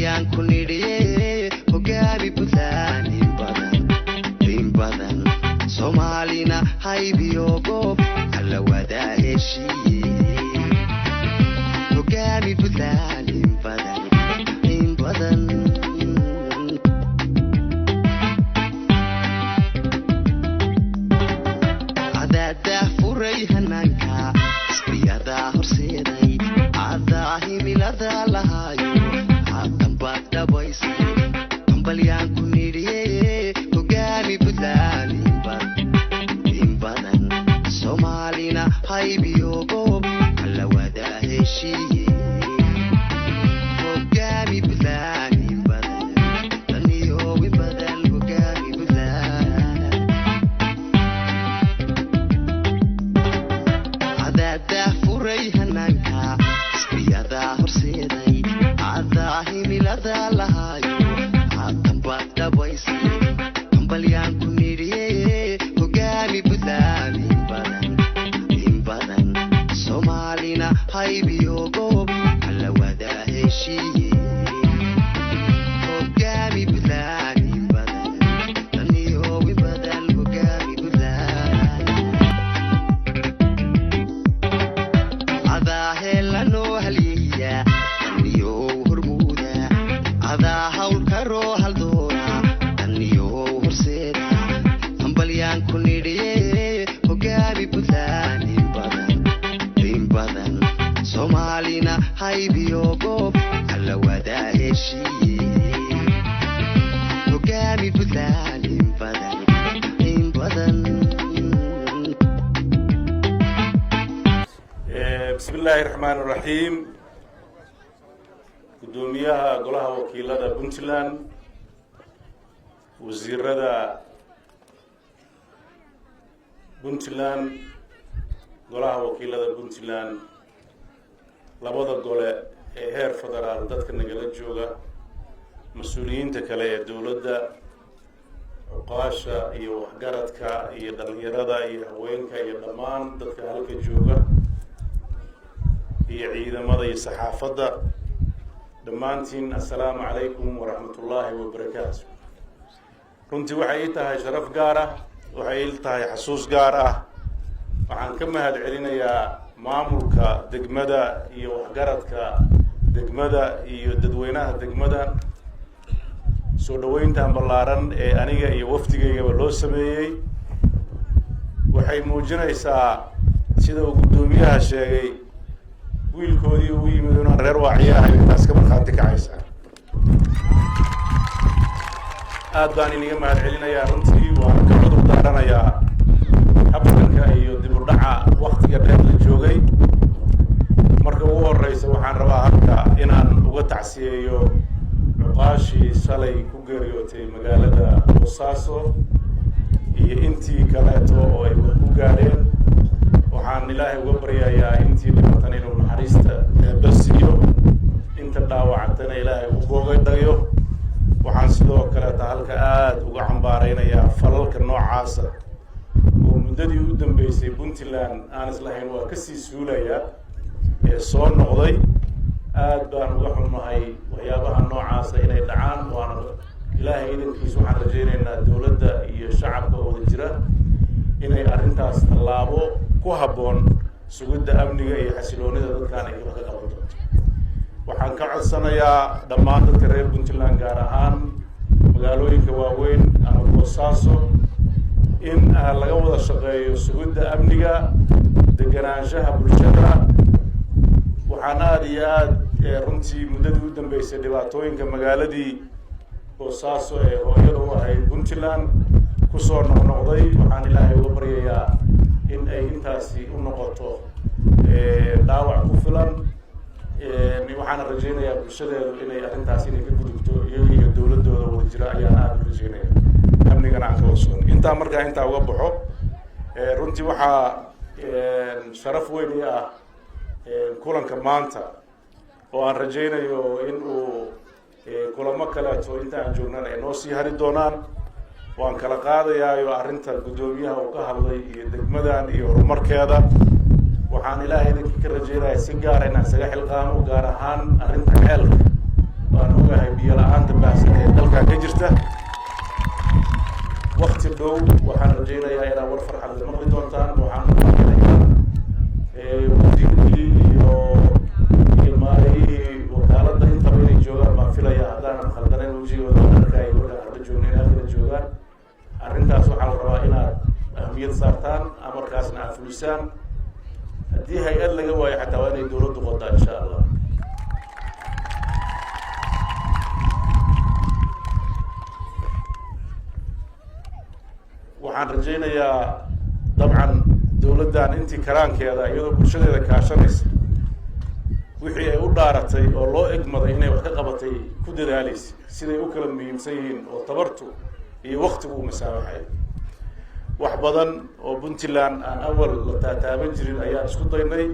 hambalyaan ku nidhiye hogaami buntland in badan soomaalina haybiyo goob alla wada heshiiye hogaami buntland in badan cadaada furay hanaanka isbiyada horseeday cadaa himilada lahaayo haatan baad dhabaysay hambalyaan ku nidhiye hogaami buntland in badan soomaalina haybiyo goob alla wada heshiiye hogaami buntland in badan taniyo in badan hogaami buntland cadaada furay hanaanka isbiyada horseeday cadaa himilada lahaayo haatan baad dhabaysay hambalyaan ku nidhiye hogaami buntland in badan soomaalina haybiyo goob alla wada heshiiye hogaami buntland in badan taniyo in badan hogaami buntland cadaa heelanoo halyeeya taniyo hormuuda cadaa hawlkaroo haldoona taniyo horseeda hambalyaan ku nidhiye hogaami buntland in badan soomaalina haybiyo goob alla wada heshiiye hogaami buntland in badan بسم الله الرحمن الرحيم قدوميها قولها وكيلة بنتلان وزيرة بنتلان قولها وكيلة بنتلان لابد قولة هير فدرال دادك نقلت جوغا مسؤولين تكالي الدولة عقاشة iyo waxgaradka iyo dhalinyarada iyo haweenka iyo dhammaan dadka halka jooga iyo ciidamada iyo saxaafadda dhammaantiin assalaamu calaykum waraxmatullaahi wabarakaatu runtii waxay ii tahay sharaf gaar ah waxay ii tahay xasuus gaar ah waxaan ka mahad celinayaa maamulka degmada iyo waxgaradka degmada iyo dadweynaha degmada soo dhaweyntan ballaaran ee aniga iyo wafdigaygaba loo sameeyey waxay muujinaysaa sida uu guddoomiyaha sheegay wiilkoodii ugu yimid inaan reer waaciya ahay intaas ka markhaati kacaysaa aad baan iniga mahad celinayaa runtii waana ka cudur daaranayaa habdanka iyo dib u dhaca waktiga dheer la joogay marka ugu horeysa waxaan rabaa halka inaan uga tacsiyeeyo cuqaashii shalay ku geeriyootay magaalada boosaaso iyo intii kaleeto oo ay wax ku gaadheen waxaan ilaahay uga baryayaa intii dhibatan inuu naxariista eebasiiyo inta dhaawacantana ilaahay u boogadhayo waxaan sidoo kaleeta halka aada uga cambaaraynayaa falalka noocaasa oo muddadii u dambeysay puntland aan islahayn waa kasii suulayaa ee soo noqday aad baan uga xunnahay waxyaabaha noocaasa inay dhacaan waana ilaahay idankiisa waxaan rajaynaynaa dowladda iyo shacabka wada jira inay arrintaas tallaabo ku habboon sugidda amniga iyo xasiloonida dadkaan ay wax ka qaban doonto waxaan ka codsanayaa dhammaan dadka reer puntland gaar ahaan magaalooyinka waaweyn ama boosaaso in laga wada shaqeeyo sugidda amniga deganaanshaha bulshada waxaan aada iyo aad runtii muddadii u dambeysay dhibaatooyinka magaaladii boosaaso ee hooyada u ahayd puntland kusoo noqnoqday waxaan ilaahay uga baryayaa in ay intaasi u noqoto dhaawac ku filan waxaana rajaynayaa bulshadeedu inay arrintaas inay ka gudubto iyaga iyo dowladooda wada jira ayaan aada u rajaynaya amnigana aan kala sugno intaa markaa intaa uga baxo runtii waxaa sharaf weyn ii ah kulanka maanta oo aan rajaynayo in uu kulamo kaleeto inta aan joognaan ay noo sii hari doonaan waan kala qaadayaayo arrinta guddoomiyaha uu ka hadlay iyo degmadan iyo horumarkeeda waxaan ilaahay idinka ka rajaynayaa si gaara inaan isaga xilqaamo gaar ahaan arrinta ceelka waan ogahay وقت الدو وحن رجينا يا إلى ورفر حد المغرب دونتان وحن رجينا وزيري يماري وكالة ده طبيعي جوجا ما في لا يعدان خلدنا وجي ولا كاي ولا رجوني آخر جوجا أرنتا سبحان الرواينا أهمية سارتان أمر كاسنا فلوسان دي هي اللي جواي حتى وين يدوروا تقطع إن شاء الله. وحن رجينا يا طبعا دولدان انتي كران كذا يدو برشلة كاشنيس وحي ودارتي oo loo egmaday inay wax ka qabatay ku dadaalaysi siday u kala muhiimsan yihiin oo tabartu iyo waqtigu u masaaxay wax badan oo Puntland aan awal la taataaban jirin ayaa isku daynay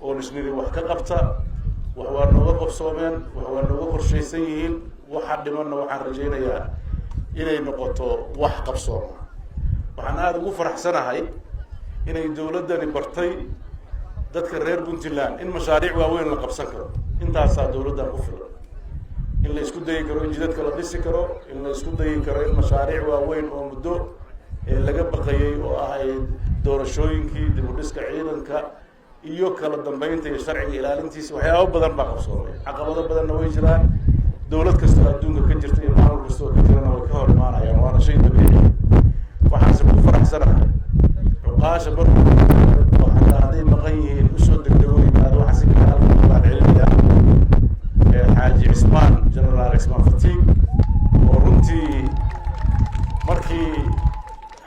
oo nisnidi wax ka qabta wax waa nooga qabsoomeen wax waa nooga qorshaysan yihiin waxa dhimanna waxaan rajaynayaa inay noqoto wax qabsooma waxaan aad ugu faraxsanahay inay dawladani bartay dadka reer Puntland in mashaariic waaweyn la qabsan karo intaas dawladda ku filan in la isku dayi karo in jidadka la dhisi karo in la isku dayi karo in mashaariic waaweyn oo muddo laga baqayay oo ahay doorashooyinkii dib u dhiska ciidanka iyo kala dambeynta iyo sharciga ilaalintiisa waxyaabo badan baa qabsoomay caqabado badanna way jiraan dawlad kasta adduunka ka jirta iyo maamul kasta oo ka jirana way ka hormaanayaan waana shay dabiici waxaan si ku faraxsanahay عقاش برضو وحتى هذه مقيه أسود الدولي هذا وحسين هذا بعد علمية حاج عثمان جنرال عثمان فتيك ورنتي مركي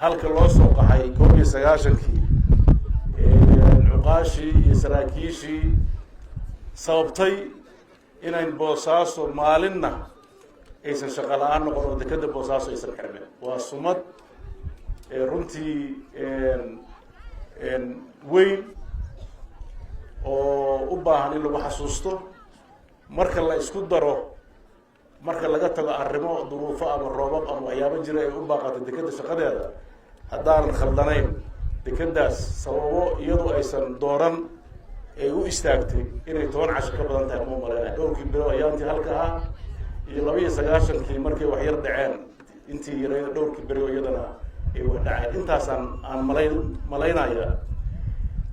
هلك الله سوق حي كوبي سجاشنكي عقاشي يسراكيشي صوبتي إن البوساس ومالنا إيش شغلان نقول ذكر البوساس إيش الكلمة والصمد runtii weyn oo u baahan in lagu xasuusto marka la isku daro marka laga tago arrimo duruufo ama roobab ama waxyaabo jira ay u baaqato dekada shaqadeeda haddaanan khaldanayn dekadaas sababo iyadoo aysan dooran ay u istaagtay inay 10 casho ka badan tahay uma maleynay dhowrkii bilo ayaantii halka ah iyo 29kii markay wax yar dhaceen intii yareeyay dhowrkii bilo iyadana وداعي أنت أصلاً عن ملاينا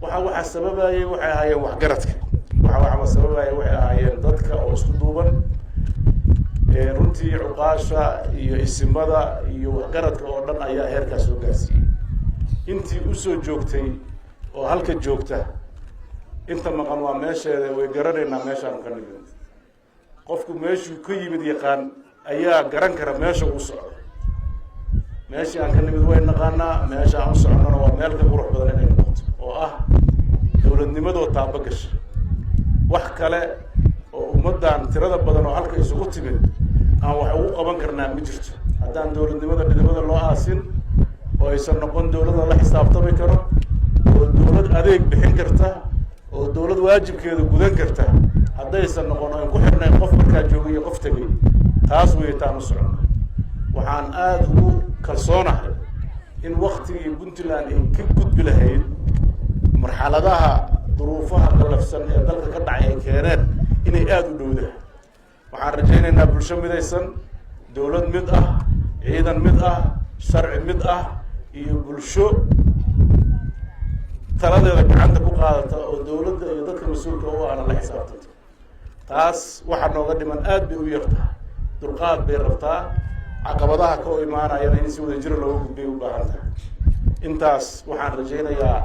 waxa sababayay waxa ahaayeen wax garadka waxa sababayay waxa ahaayeen dadka oo isku duuban runtii cuqaasha iyo isimada iyo wax garadka oo dhan ayaa heerkaas soo gaarsiiyay intii u soo joogtay oo halka joogta inta maqan waa meesheeda way garanayna meeshaan ka nimid qofku meeshuu ka yimid yaqaan ayaa garan kara meesha uu socdo meeshii aan ka nimid way naqaanaa meesha aan u soconana waa meel ka qurux badan inay noqoto oo ah dawladnimadoo taaba gasha wax kale oo ummaddan tirada badan oo halka isugu timid aan wax ugu qaban karnaa ma jirto haddaan dawladnimada midnimada loo aasin oo aysan noqon dawladda la xisaabtami karo oo dawlad adeeg bixin karta oo dawlad waajibkeeda gudan karta haddaysan noqon oo ku xirnayn qof markaa joogay iyo qof tegay taas way taan u socono waxaan aad ugu kalsoonahay in waqtigii Puntland ay ka gudbi lahayd marxaladaha duruufaha qalafsan ee dalka ka dhacay ay keeneen inay aad u dhowdahay waxaan rajaynaynaa bulsho midaysan dawlad mid ah ciidan mid ah sharci mid ah iyo bulsho taladeeda gacanta ku qaadata oo dawladda iyo dadka mas'uulka u ah la xisaabtanto taas waxa nooga dhiman aad bay u yartahay dulqaad bay rabtaa caqabadaha ka imaanayana in si wada jir looga gudbiyo u baahan tahay intaas waxaan rajaynayaa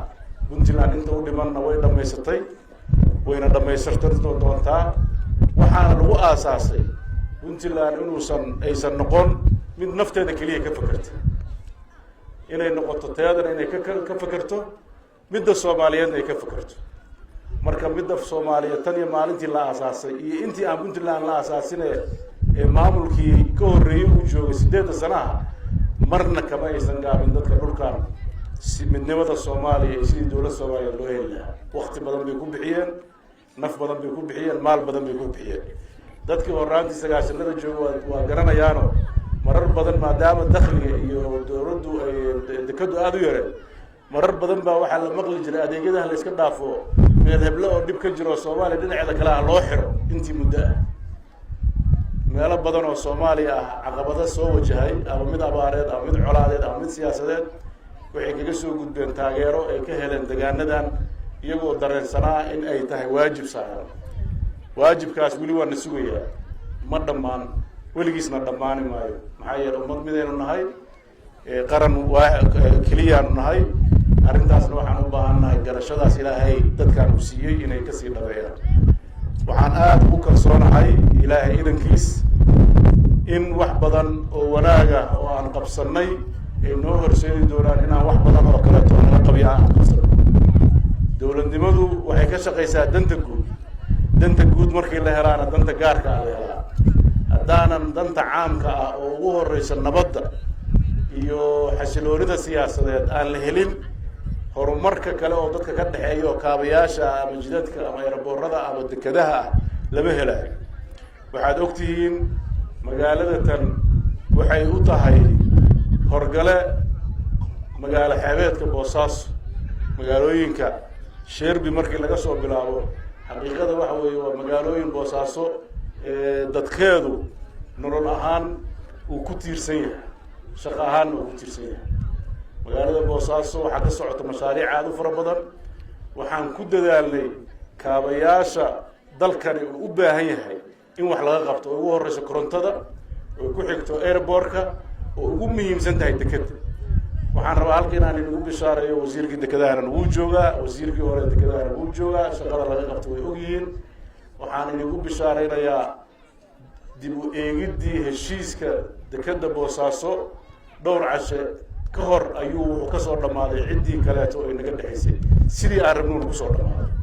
Puntland inta u dhimanna way dhameysatay wayna dhameystirtan doontaa waxaana lagu aasaasay Puntland aysan noqon mid nafteeda kaliya ka fakarto inay noqoto tayadana inay ka fakarto midda Soomaaliyeed ay ka fakarto marka midda Soomaaliyeed tan iyo maalintii la aasaasay iyo intii aan Puntland la aasaasine maamulkii ka horreeyay uu joogay 8 sano marna kama aysan gaabin dadka dhulkan si midnimada Soomaaliya iyo sidii dawladda Soomaaliya loo heli lahaa waqti badan bay ku bixiyeen naf badan bay ku bixiyeen maal badan bay ku bixiyeen dadkii horaantii 9-nada joogay waa garanayaano marar badan maadaama dakhliga iyo dawladdu ay dekadu aad u yareen marar badan baa waxa la maqli jiray adeegyada la iska dhaafo meel heblo oo dib ka jiro Soomaaliya dhinaceeda kale loo xiro intii muddo meelo badan oo Soomaaliya ah caqabado soo wajahay ama mid abaareed ama mid colaadeed ama mid siyaasadeed waxay kaga soo gudbeen taageero ay ka heleen deegaanadan iyagoo dareensanaa in ay tahay waajib saaran waajibkaas weli waa na sugayaa ma dhammaan weligiisna dhammaani maayo maxaa yeelay ummad midaynu nahay qaran keliyaanu nahay arrintaasna waxaan u baahannahay garashadaas ilaahay dadkaan u siiyey inay kasii dhabeeyaan waxaan aad u kalsoonahay ilaahay idankiis in wax badan oo wanaaga oo aan qabsannay ay noo horseedi doonaan inaan wax badan oo kaleeto naga qabiya aan qabsano dowladnimadu waxay ka shaqaysaa danta guud markii la helaana danta gaarka ah la helaa haddaanan danta caamka ah oo ugu horeysa nabadda iyo xasiloonida siyaasadeed aan la helin horumarka kale oo dadka ka dhexeeya oo kaabayaasha ama jidadka ama eraboorada ama dekedaha ah lama helayo waxaad ogtihiin magaalada tan waxay u tahay horgale magaalo xeebeedka Boosaaso magaalooyinka Sherbi markii laga soo bilaabo xaqiiqada waxa weeye waa magaalooyin Boosaaso dadkeedu nolol ahaan uu ku tiirsan yahay shaqo ahaan uu ku tiirsan yahay magaalada Boosaaso waxaa ka socota mashaariic aad u fara badan waxaan ku dadaalnay kaabayaasha dalkani uu u baahan yahay in wax laga qabto oo ugu horeyso korontada oo ku xigto airportka oo ugu muhiimsan tahay dekada waxaan rabaa halka inaan ugu bishaareeyo wasiirkii dekedahana wuu joogaa wasiirkii hore dekedahana wuu joogaa shaqada laga qabto way ogyihiin waxaan ugu bishaareynayaa dib u eegidii heshiiska dekada Boosaaso dhowr cashe ka hor ayuu wuxuu ka soo dhamaaday ciddii kaleeto oo inaga dhaxaysay sidii aan rabnay ku soo dhamaaday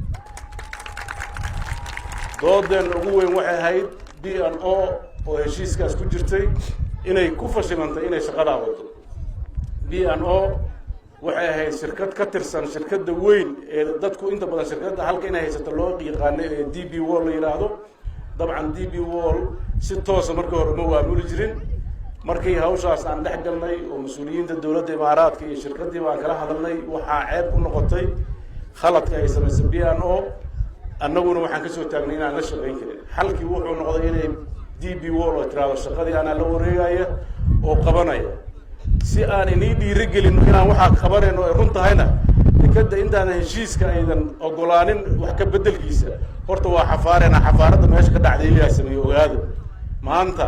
doodan ugu weyn waxay ahayd B&O oo heshiiskaas ku jirtay inay ku fashilantay inay shaqada wado B&O waxay ahayd shirkad ka tirsan shirkadda weyn ee dadku inta badan shirkadda halka inay haysato loo yaqaan DP World la yiraahdo dabcan DP World si toos ah markii hore ma waamuli jirin markii hawshaas aan dhex galnay oo mas'uuliyiinta dawladda Imaaraadka iyo shirkaddii baan kala hadalnay waxaa ceeb ku noqotay khaladka ay samaysay B&O annaguna waxaan ka soo taagnay inaan la shaqayn karin halkii wuxuu noqday inay DP World oo tiraado shaqadii aan la wareegaya oo qabanaya si aan inii dhiirigelin inaan waxa qabanayno ay run tahayna dekada intaan heshiiska aydan ogolaanin wax ka bedelkiisa horta waa xafaarada meesha ka dhacday ilaa sameeyo ogaado maanta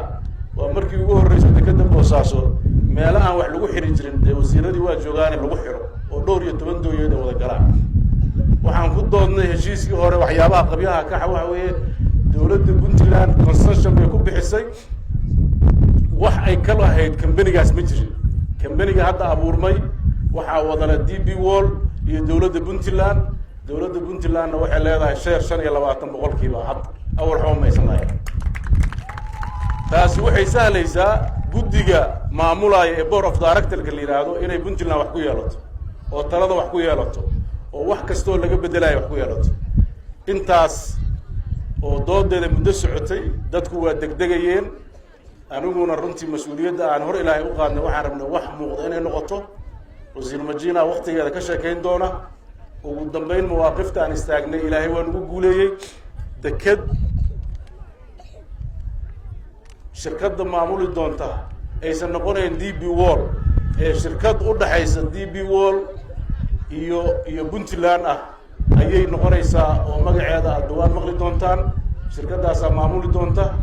waa markii ugu horeysay dekada Boosaaso meelaha aan wax lagu xirin jirin wasiiradii waa joogaan lagu xiro oo dhowr iyo 10 dooyada wada galaan waxaan ku doodnay heshiiskii hore waxyaabaha qabyaha ka waxa weeye dawladda Puntland concession ay ku bixisay wax ay kala ahayd company-gaas ma jirin company-ga hadda abuurmay waxaa wadana DP World iyo dawladda Puntland waxay leedahay share 25% hadda awal xoomaysan lahayd taasi waxay sahlaysaa guddiga maamulaya ee board of director-ka la yiraahdo inay Puntland wax ku yeelato oo talada wax ku yeelato oo wax kastoo laga bedelayo wax ku yeelato intaas oo doodeeda muddo socotay dadku waa degdegayeen aniguna runtii mas'uuliyadda aan hor ilaahay u qaadnay waxaan rabnay wax muuqda inay noqoto wasiir Majina waqtigeeda ka sheekayn doona ugu dambeyn mawaaqifta aan istaagnay ilaahay waa nagu guuleeyay deked shirkadda maamuli doonta aysan noqonayn DP World ee shirkad u dhaxaysa DP World iyo Puntland ah ayay noqonaysaa oo magaceeda aad dhawaan maqli doontaan shirkadaas maamuli doonta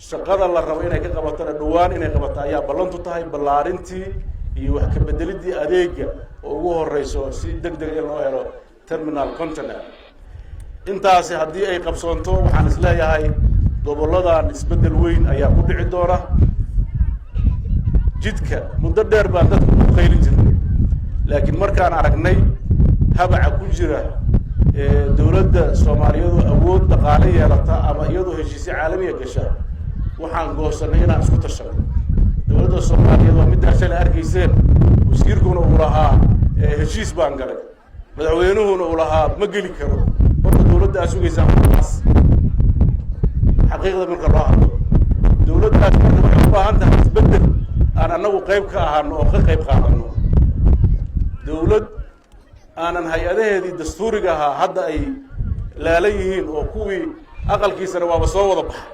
shaqada la rabo inay ka qabato dhawaan inay qabato ayaa ballantu tahay ballaarintii iyo wax ka bedelidii adeega oo ugu horeyso si degdeg ah loo helo terminal container intaas haddii ay qabsoonto waxaan isleeyahay goboladan isbedel weyn ayaa ku dhici doona jidka muddo dheer baan dadku ku qeylin jirnay laakiin markaan aragnay habaca ku jira dawladda Soomaaliyeed awood dhaqaale yeelata ama iyadoo heshiisyo caalami ah gasha waxaan goosanay inaan isku tashano dawladda Soomaaliyeed waa mid shalay arkayseen wasiirkuna uu lahaa heshiis baan galay madaxweynuhuna uu lahaa ma geli karo horta dawladda asugaysa xaqiiqda marka loo hadlo dawladdaas waxay u baahan tahay isbedel aan anagu qayb ka ahaano oo ka qayb qaadano dawlad aanan hay-adaheedii dastuuriga ahaa hadda ay laalan yihiin oo kuwii aqalkiisana waaba soo wada baxay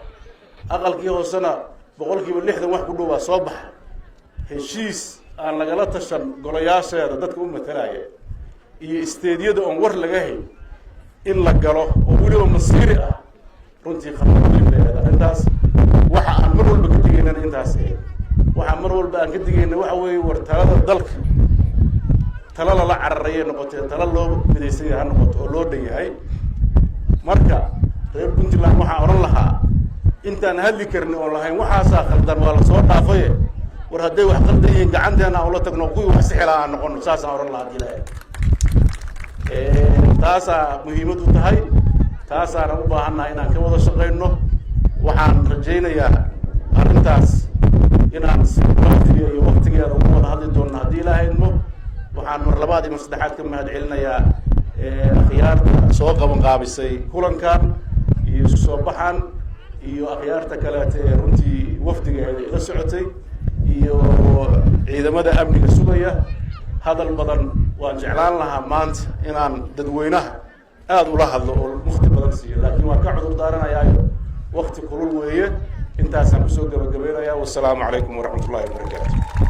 aqalkii hoosena boqolkiiba 60 wax ku dhow waa soo baxa heshiis aan lagala tashan golayaasheeda dadka u matalaya iyo isteediyada oon war laga hay in la galo oo weliba masiiri ah runtii khatar weyn leedahay intaas waxa aan mar walba ka digaynana intaas waxa mar walba aan ka digayna waxa weeye war talada dalka tala la cararayay noqotay tala loo midaysan yahay noqoto oo loo dhayahay marka reer Puntland waxa oran lahaa intaan hadli karnay oo lahayn waxa khaldan waa la soo dhaafay war haday wax qaldayn gacanteena oo la tagno kuwi wax sixilaa noqon saas oran lahaa dilay taasa muhiimad u tahay taasa aan u baahanahay inaan ka wada shaqeyno waxaan rajaynayaa arintaas inaan waqtigeeda ugu wada hadli doono hadii ilaahay idmo waxaan mar labaad iyo saddexaad ka mahad celinayaa akhyaarta soo qaban qaabisay kulankan iyo soo baxan iyo akhyaarta kale ee runtii wafdigeeda ila socotay iyo ciidamada amniga sugaya hadal badan waan jeclaan lahaa maanta inaan dadweynaha aad ula hadlo oo waqti badan siiyo laakiin waan ka cudur daaranayaa waqti kulul weeye intaas aan ku soo gabagabeeynaya wassalaamu calaykum waraxmatullaahi wabarakaatuh